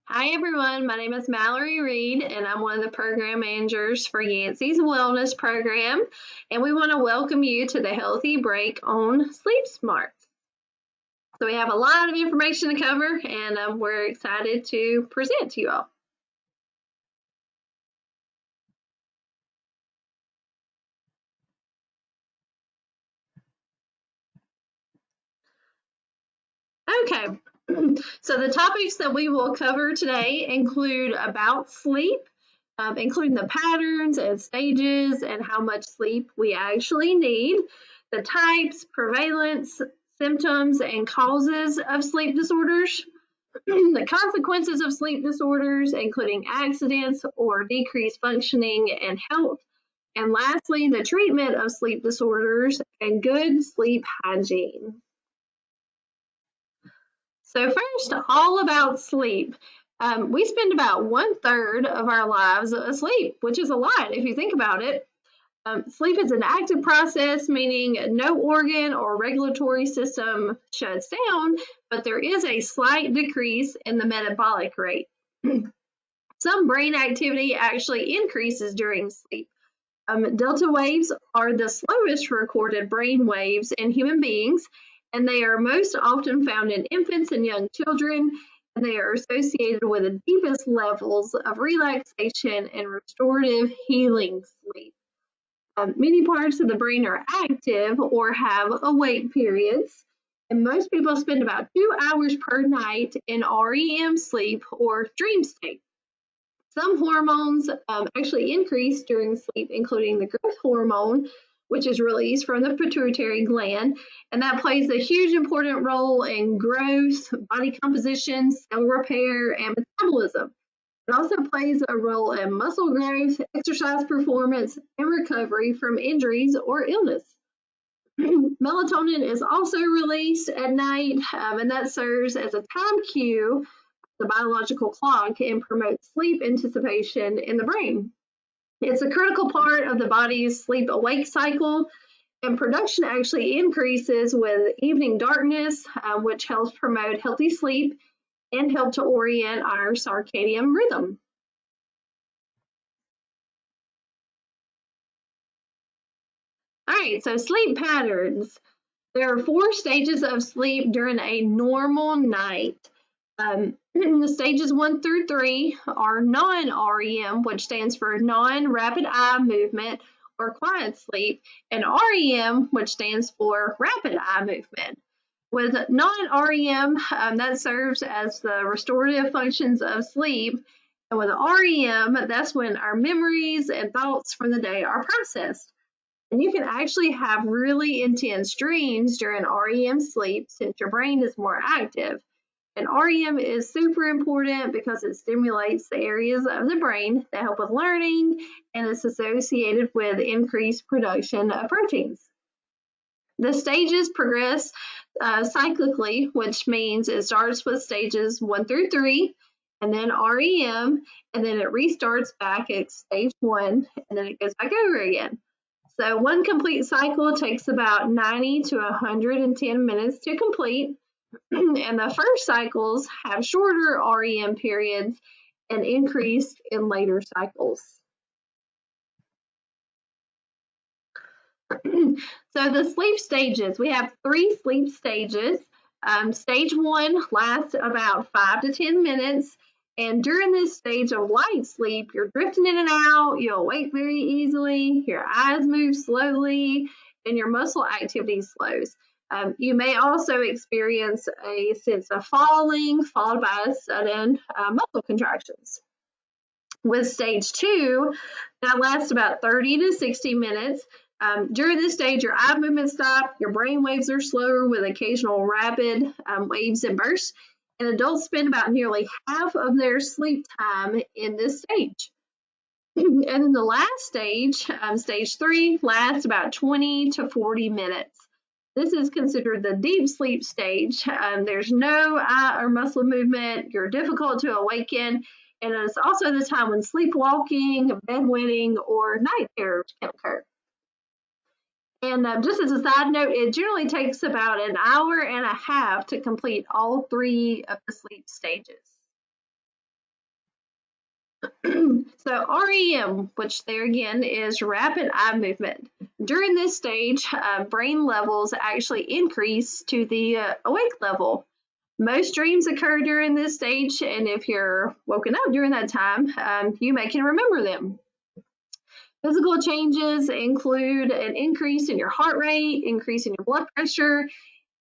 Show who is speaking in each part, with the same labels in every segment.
Speaker 1: Hi everyone, my name is Mallory Reed and I'm one of the program managers for Yancey's Wellness Program, and we want to welcome you to the Healthy Break on Sleep Smart. So we have a lot of information to cover and we're excited to present to you all. Okay, so the topics that we will cover today include about sleep, including the patterns and stages and how much sleep we actually need, the types, prevalence, symptoms, and causes of sleep disorders, the consequences of sleep disorders, including accidents or decreased functioning and health, and lastly, the treatment of sleep disorders and good sleep hygiene. So first, all about sleep. We spend about 1/3 of our lives asleep, which is a lot if you think about it. Sleep is an active process, meaning no organ or regulatory system shuts down, but there is a slight decrease in the metabolic rate. Some brain activity actually increases during sleep. Delta waves are the slowest recorded brain waves in human beings, and they are most often found in infants and young children, and they are associated with the deepest levels of relaxation and restorative healing sleep. Many parts of the brain are active or have awake periods, and most people spend about 2 hours per night in REM sleep or dream state. Some hormones actually increase during sleep, including the growth hormone, which is released from the pituitary gland, and that plays a huge important role in growth, body composition, cell repair, and metabolism. It also plays a role in muscle growth, exercise performance, and recovery from injuries or illness. Melatonin is also released at night, and that serves as a time cue, the biological clock, and promotes sleep anticipation in the brain. It's a critical part of the body's sleep awake cycle, and production actually increases with evening darkness, which helps promote healthy sleep and help to orient our circadian rhythm. All right, so sleep patterns. There are 4 stages of sleep during a normal night. The stages 1 through 3 are non-REM, which stands for non-rapid eye movement or quiet sleep, and REM, which stands for rapid eye movement. With non-REM, that serves as the restorative functions of sleep, and with REM, that's when our memories and thoughts from the day are processed. And you can actually have really intense dreams during REM sleep since your brain is more active. And REM is super important because it stimulates the areas of the brain that help with learning, and it's associated with increased production of proteins. The stages progress cyclically, which means it starts with stages 1 through 3, and then REM, and then it restarts back at stage 1, and then it goes back over again. So one complete cycle takes about 90 to 110 minutes to complete, and the first cycles have shorter REM periods and increase in later cycles. So the sleep stages, we have 3 sleep stages. Stage 1 lasts about 5 to 10 minutes. And during this stage of light sleep, you're drifting in and out, you'll awake very easily, your eyes move slowly, and your muscle activity slows. You may also experience a sense of falling, followed by a sudden muscle contractions. With stage 2, that lasts about 30 to 60 minutes. During this stage, your eye movements stop, your brain waves are slower with occasional rapid waves and bursts, and adults spend about nearly half of their sleep time in this stage. And then the last stage, stage 3, lasts about 20 to 40 minutes. This is considered the deep sleep stage. There's no eye or muscle movement, you're difficult to awaken, and it's also the time when sleepwalking, bedwetting, or night terrors can occur. And just as a side note, it generally takes about an hour and a half to complete all 3 of the sleep stages. So REM, which there again is rapid eye movement. During this stage, brain levels actually increase to the awake level. Most dreams occur during this stage, and if you're woken up during that time, you may can remember them. Physical changes include an increase in your heart rate, increase in your blood pressure,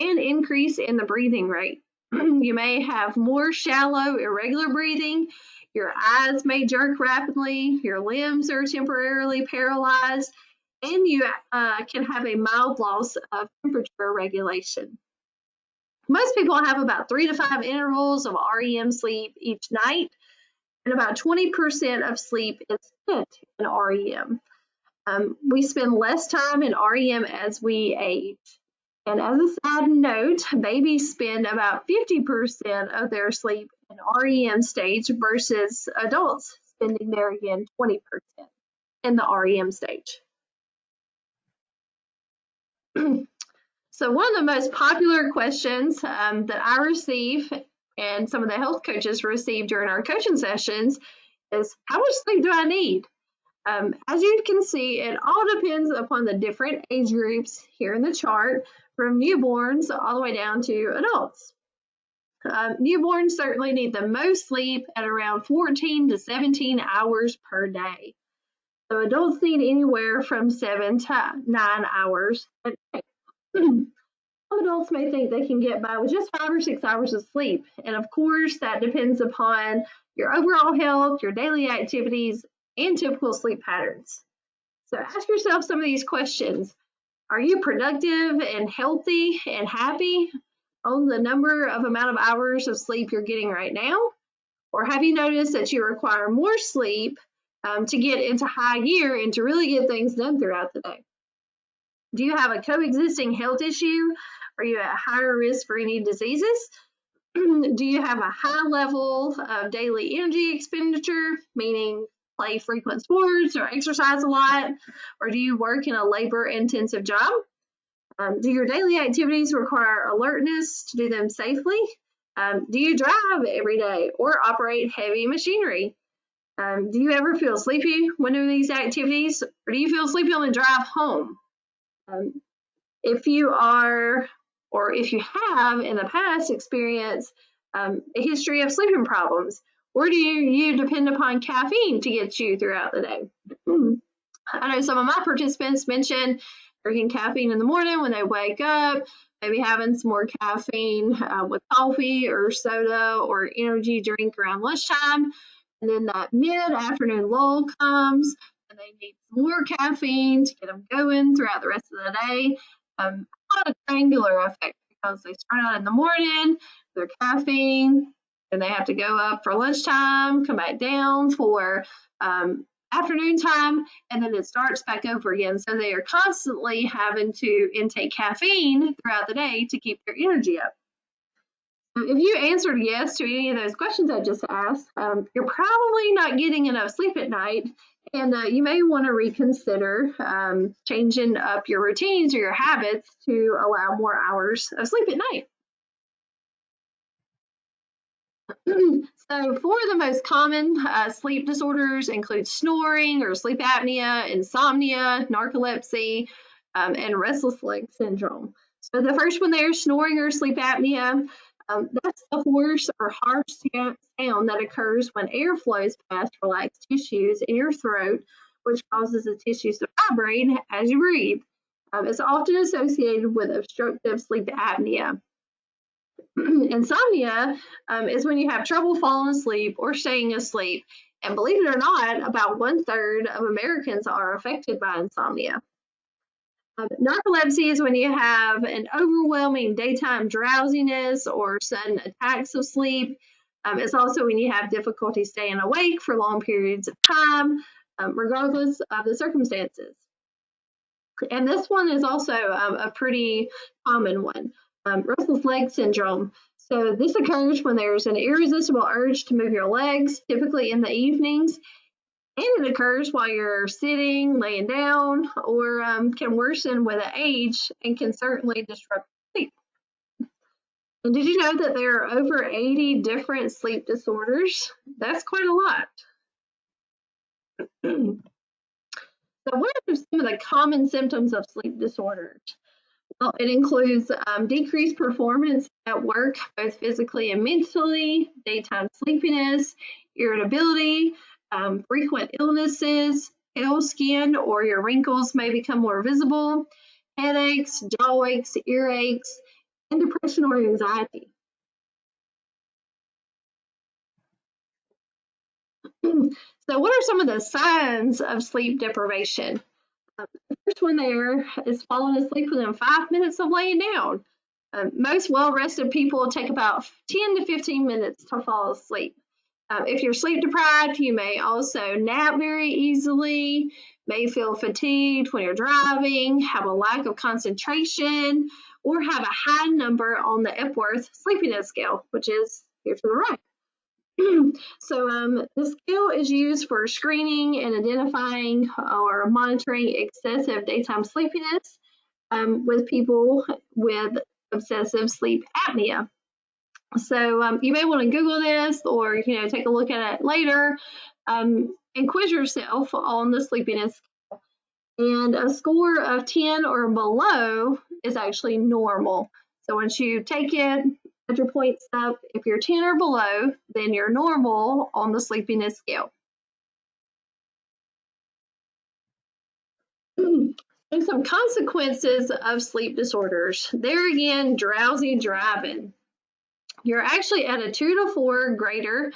Speaker 1: and increase in the breathing rate. You may have more shallow, irregular breathing. Your eyes may jerk rapidly. Your limbs are temporarily paralyzed. And you can have a mild loss of temperature regulation. Most people have about 3 to 5 intervals of REM sleep each night, and about 20% of sleep is spent in REM. We spend less time in REM as we age. And as a side note, babies spend about 50% of their sleep in REM stage versus adults spending there again 20% in the REM stage. So one of the most popular questions that I receive and some of the health coaches receive during our coaching sessions is, how much sleep do I need? As you can see, it all depends upon the different age groups here in the chart, from newborns all the way down to adults. Newborns certainly need the most sleep at around 14 to 17 hours per day. So adults need anywhere from 7 to 9 hours a day. Some adults may think they can get by with just 5 or 6 hours of sleep. And of course, that depends upon your overall health, your daily activities, and typical sleep patterns. So ask yourself some of these questions. Are you productive and healthy and happy on the amount of hours of sleep you're getting right now? Or have you noticed that you require more sleep to get into high gear and to really get things done throughout the day? Do you have a coexisting health issue? Are you at higher risk for any diseases? Do you have a high level of daily energy expenditure, meaning play frequent sports or exercise a lot? Or do you work in a labor intensive job? Do your daily activities require alertness to do them safely? Do you drive every day or operate heavy machinery? Do you ever feel sleepy when doing these activities, or do you feel sleepy on the drive home? If you are, or if you have in the past experienced a history of sleeping problems, or do you depend upon caffeine to get you throughout the day? I know some of my participants mentioned drinking caffeine in the morning when they wake up, maybe having some more caffeine with coffee or soda or energy drink around lunchtime. And then that mid-afternoon lull comes and they need more caffeine to get them going throughout the rest of the day. Kind of a triangular effect, because they start out in the morning, their caffeine, and they have to go up for lunchtime, come back down for afternoon time, and then it starts back over again. So they are constantly having to intake caffeine throughout the day to keep their energy up. If you answered yes to any of those questions I just asked, you're probably not getting enough sleep at night, and you may want to reconsider changing up your routines or your habits to allow more hours of sleep at night. So for the most common sleep disorders include snoring or sleep apnea, insomnia, narcolepsy, and restless leg syndrome. So the first one there, snoring or sleep apnea, that's a hoarse or harsh sound that occurs when air flows past relaxed tissues in your throat, which causes the tissues to vibrate as you breathe. It's often associated with obstructive sleep apnea. Insomnia is when you have trouble falling asleep or staying asleep. And believe it or not, about 1/3 of Americans are affected by insomnia. Narcolepsy is when you have an overwhelming daytime drowsiness or sudden attacks of sleep. It's also when you have difficulty staying awake for long periods of time, regardless of the circumstances. And this one is also a pretty common one, restless leg syndrome. So this occurs when there's an irresistible urge to move your legs, typically in the evenings, and it occurs while you're sitting, laying down, or can worsen with age and can certainly disrupt sleep. And did you know that there are over 80 different sleep disorders? That's quite a lot. So what are some of the common symptoms of sleep disorders? Well, it includes decreased performance at work, both physically and mentally, daytime sleepiness, irritability, frequent illnesses, pale skin or your wrinkles may become more visible, headaches, jaw aches, earaches, and depression or anxiety. So, what are some of the signs of sleep deprivation? The first one there is falling asleep within 5 minutes of laying down. Most well rested people take about 10 to 15 minutes to fall asleep. If you're sleep deprived, you may also nap very easily, may feel fatigued when you're driving, have a lack of concentration, or have a high number on the Epworth sleepiness scale, which is here to the right. The scale is used for screening and identifying or monitoring excessive daytime sleepiness with people with obsessive sleep apnea. So you may want to Google this or take a look at it later and quiz yourself on the sleepiness. And a score of 10 or below is actually normal. So once you take it, add your points up. If you're 10 or below, then you're normal on the sleepiness scale. And some consequences of sleep disorders. There again, drowsy driving. You're actually at a 2 to 4 greater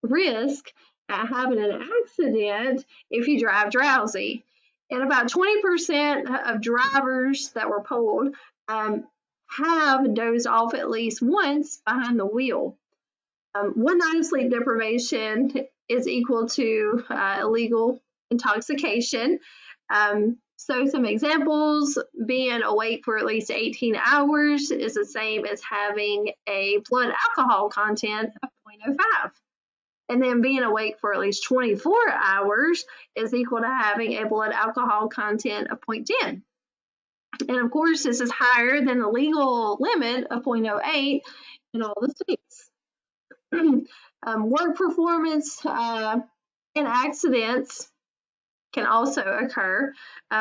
Speaker 1: risk at having an accident if you drive drowsy. And about 20% of drivers that were polled have dozed off at least once behind the wheel. One night of sleep deprivation is equal to illegal intoxication. So some examples, being awake for at least 18 hours is the same as having a blood alcohol content of 0.05. And then being awake for at least 24 hours is equal to having a blood alcohol content of 0.10. And of course, this is higher than the legal limit of 0.08 in all the states. Work performance and accidents can also occur,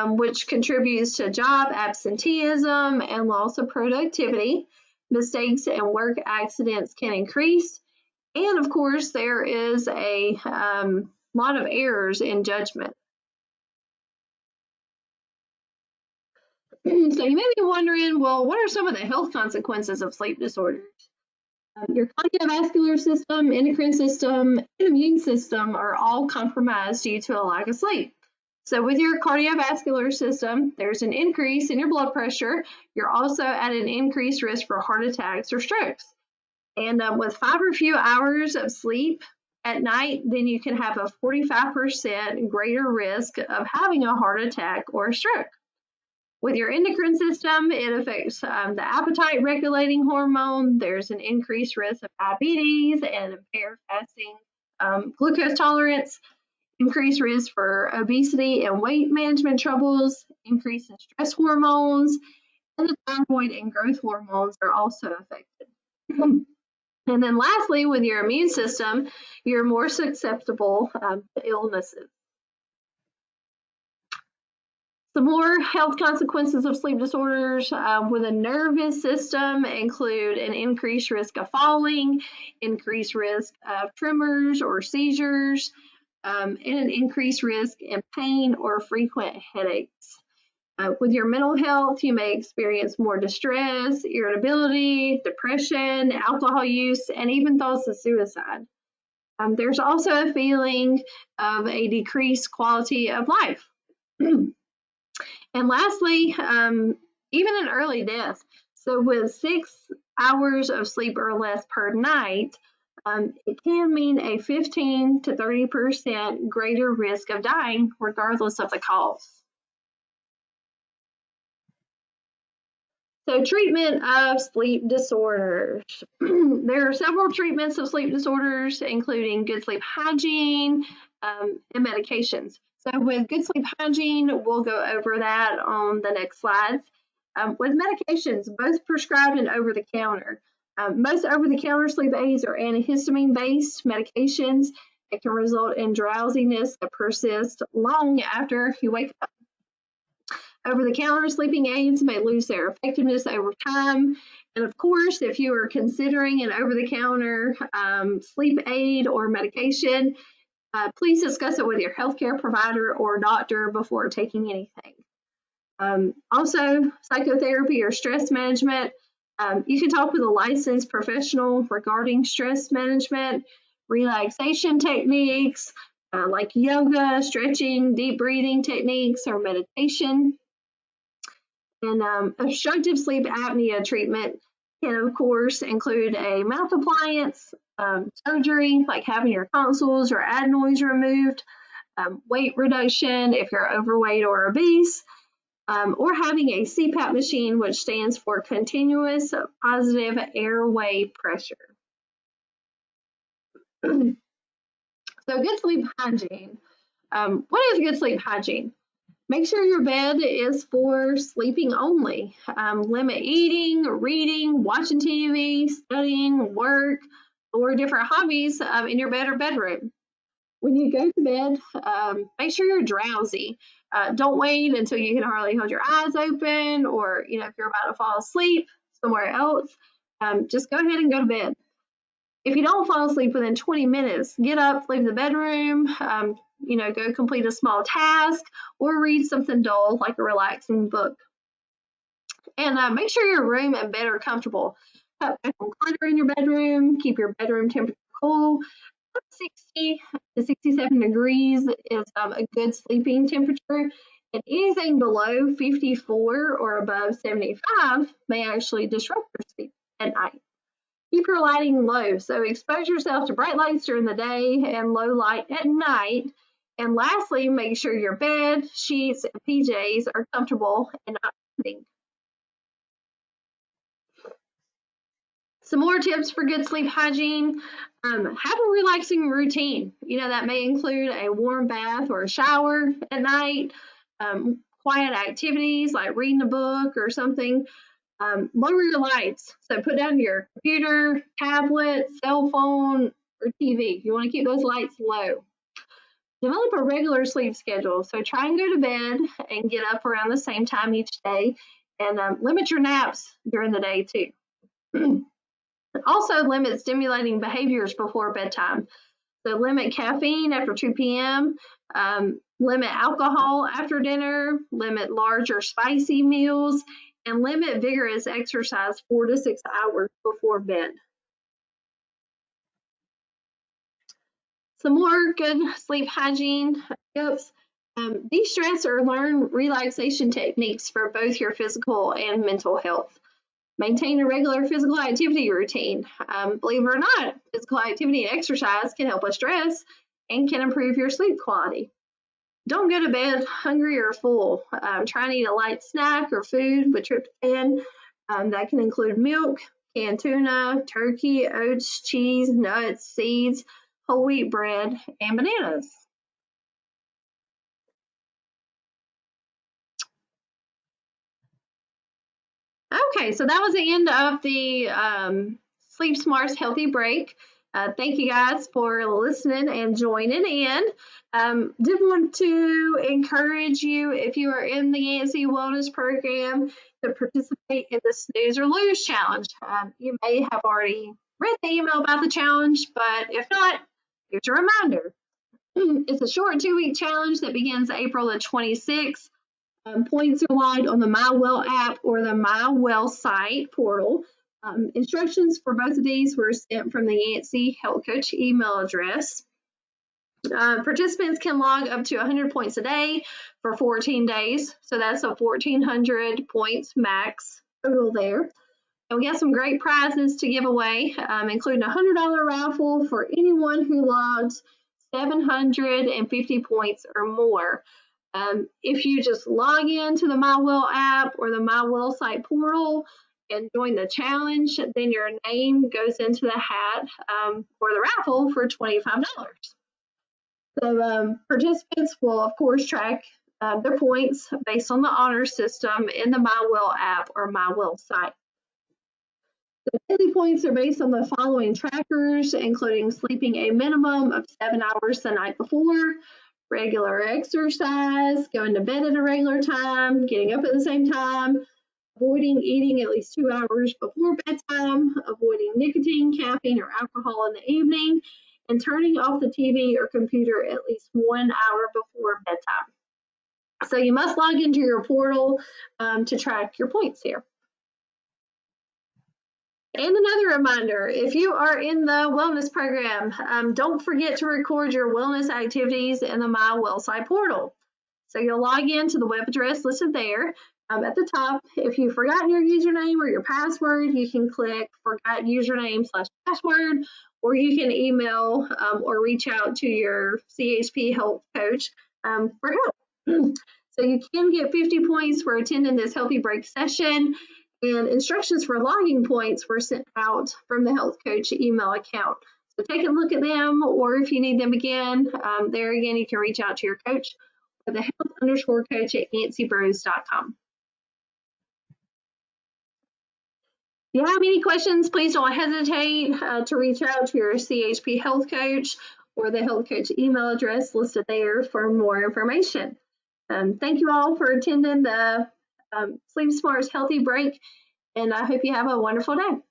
Speaker 1: which contributes to job absenteeism and loss of productivity. Mistakes and work accidents can increase. And of course, there is a lot of errors in judgment. So you may be wondering, well, what are some of the health consequences of sleep disorders? Your cardiovascular system, endocrine system, and immune system are all compromised due to a lack of sleep. So with your cardiovascular system, there's an increase in your blood pressure. You're also at an increased risk for heart attacks or strokes. And with 5 or few hours of sleep at night, then you can have a 45% greater risk of having a heart attack or a stroke. With your endocrine system, it affects the appetite regulating hormone. There's an increased risk of diabetes and impaired fasting glucose tolerance, increased risk for obesity and weight management troubles, increase in stress hormones, and the thyroid and growth hormones are also affected. And then lastly, with your immune system, you're more susceptible to illnesses. Some more health consequences of sleep disorders with a nervous system include an increased risk of falling, increased risk of tremors or seizures, and an increased risk in pain or frequent headaches. With your mental health, you may experience more distress, irritability, depression, alcohol use, and even thoughts of suicide. There's also a feeling of a decreased quality of life. And lastly, even an early death. So with 6 hours of sleep or less per night, it can mean a 15 to 30% greater risk of dying, regardless of the cause. So treatment of sleep disorders. There are several treatments of sleep disorders, including good sleep hygiene and medications. So with good sleep hygiene, we'll go over that on the next slides. With medications, both prescribed and over-the-counter. Most over-the-counter sleep aids are antihistamine-based medications. It can result in drowsiness that persists long after you wake up. Over-the-counter sleeping aids may lose their effectiveness over time. And of course, if you are considering an over-the-counter sleep aid or medication, please discuss it with your healthcare provider or doctor before taking anything. Also, psychotherapy or stress management. You can talk with a licensed professional regarding stress management, relaxation techniques like yoga, stretching, deep breathing techniques, or meditation. And obstructive sleep apnea treatment can, of course, include a mouth appliance, surgery, like having your tonsils or adenoids removed, weight reduction if you're overweight or obese, or having a CPAP machine, which stands for continuous positive airway pressure. So good sleep hygiene. What is good sleep hygiene? Make sure your bed is for sleeping only. Limit eating, reading, watching TV, studying, work, or different hobbies in your bed or bedroom. When you go to bed, make sure you're drowsy. Don't wait until you can hardly hold your eyes open, or if you're about to fall asleep somewhere else. Just go ahead and go to bed. If you don't fall asleep within 20 minutes, get up, leave the bedroom, go complete a small task or read something dull like a relaxing book. And make sure your room and bed are comfortable. Cut back on clutter in your bedroom, keep your bedroom temperature cool. 60 to 67 degrees is a good sleeping temperature, and anything below 54 or above 75 may actually disrupt your sleep at night. Keep your lighting low, so expose yourself to bright lights during the day and low light at night. And lastly, make sure your bed, sheets, and PJs are comfortable and not moving. Some more tips for good sleep hygiene. Have a relaxing routine. That may include a warm bath or a shower at night, quiet activities like reading a book or something. Lower your lights. So put down your computer, tablet, cell phone, or TV. You want to keep those lights low. Develop a regular sleep schedule. So try and go to bed and get up around the same time each day, and limit your naps during the day too. Also limit stimulating behaviors before bedtime. So limit caffeine after 2 p.m., limit alcohol after dinner, limit large or spicy meals, and limit vigorous exercise 4 to 6 hours before bed. Some more good sleep hygiene tips. De-stress or learn relaxation techniques for both your physical and mental health. Maintain a regular physical activity routine. Believe it or not, physical activity and exercise can help with stress and can improve your sleep quality. Don't go to bed hungry or full. Try and eat a light snack or food with tryptophan. That can include milk, canned tuna, turkey, oats, cheese, nuts, seeds, whole wheat bread, and bananas. Okay, so that was the end of the Sleep Smart's Healthy Break. Thank you guys for listening and joining in. Did want to encourage you, if you are in the Yancey Wellness Program, to participate in the Snooze or Lose Challenge. You may have already read the email about the challenge, but if not, here's a reminder. It's a short 2-week challenge that begins April the 26th. Points are aligned on the MyWell app or the MyWell site portal. Instructions for both of these were sent from the Yancey Health Coach email address. Participants can log up to 100 points a day for 14 days. So that's a 1,400 points max total there. And we got some great prizes to give away, including a $100 raffle for anyone who logs 750 points or more. If you just log into the MyWell app or the MyWell site portal and join the challenge, then your name goes into the hat for the raffle for $25. So participants will, of course, track their points based on the honor system in the MyWell app or MyWell site. Daily points are based on the following trackers, including sleeping a minimum of 7 hours the night before, regular exercise, going to bed at a regular time, getting up at the same time, avoiding eating at least 2 hours before bedtime, avoiding nicotine, caffeine, or alcohol in the evening, and turning off the TV or computer at least 1 hour before bedtime. So you must log into your portal to track your points here. And another reminder, if you are in the wellness program, don't forget to record your wellness activities in the My WellSite portal. So you'll log in to the web address listed there. At the top, if you've forgotten your username or your password, you can click forgot username/password, or you can email or reach out to your CHP health coach for help. So you can get 50 points for attending this Healthy Break session, and instructions for logging points were sent out from the health coach email account. So take a look at them, or if you need them again, there again, you can reach out to your coach or the health_coach at nancybros.com. If you have any questions, please don't hesitate to reach out to your CHP health coach or the health coach email address listed there for more information. Thank you all for attending the Sleep Smart's Healthy Break, and I hope you have a wonderful day.